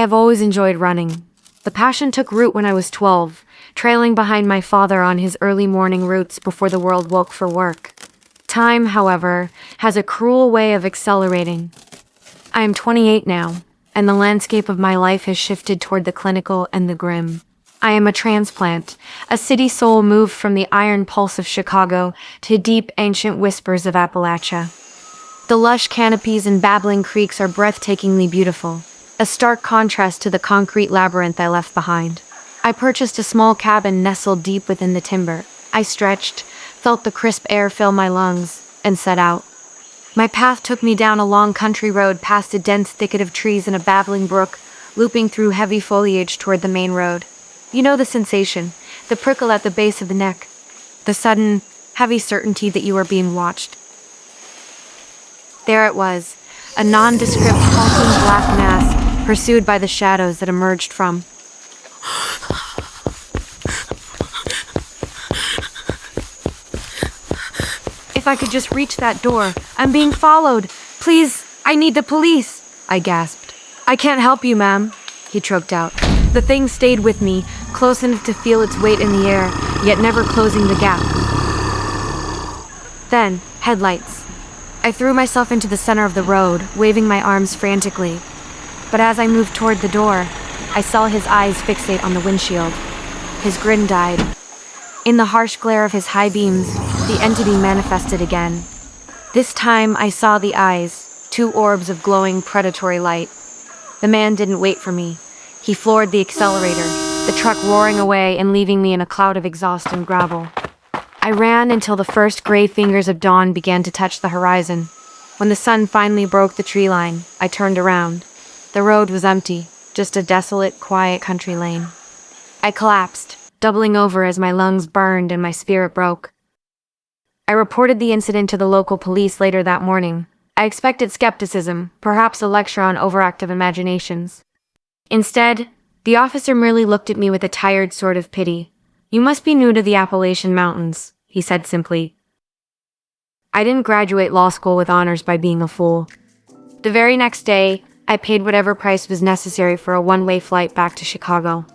have always enjoyed running. The passion took root when I was 12, trailing behind my father on his early morning routes before the world woke for work. Time, however, has a cruel way of accelerating. I am 28 now, and the landscape of my life has shifted toward the clinical and the grim. I am a transplant, a city soul moved from the iron pulse of Chicago to deep ancient whispers of Appalachia. The lush canopies and babbling creeks are breathtakingly beautiful, a stark contrast to the concrete labyrinth I left behind. I purchased a small cabin nestled deep within the timber. I stretched, felt the crisp air fill my lungs, and set out. My path took me down a long country road past a dense thicket of trees and a babbling brook, looping through heavy foliage toward the main road. You know the sensation, the prickle at the base of the neck, the sudden, heavy certainty that you are being watched. There it was, a nondescript, hulking black mass, pursued by the shadows that emerged from. If I could just reach that door. I'm being followed. Please, I need the police, I gasped. I can't help you, ma'am, he choked out. The thing stayed with me, close enough to feel its weight in the air, yet never closing the gap. Then, headlights. I threw myself into the center of the road, waving my arms frantically. But as I moved toward the door, I saw his eyes fixate on the windshield. His grin died. In the harsh glare of his high beams, the entity manifested again. This time I saw the eyes, two orbs of glowing predatory light. The man didn't wait for me. He floored the accelerator, the truck roaring away and leaving me in a cloud of exhaust and gravel. I ran until the first gray fingers of dawn began to touch the horizon. When the sun finally broke the tree line, I turned around. The road was empty, just a desolate, quiet country lane. I collapsed, doubling over as my lungs burned and my spirit broke. I reported the incident to the local police later that morning. I expected skepticism, perhaps a lecture on overactive imaginations. Instead, the officer merely looked at me with a tired sort of pity. "You must be new to the Appalachian Mountains," he said simply. I didn't graduate law school with honors by being a fool. The very next day, I paid whatever price was necessary for a one-way flight back to Chicago.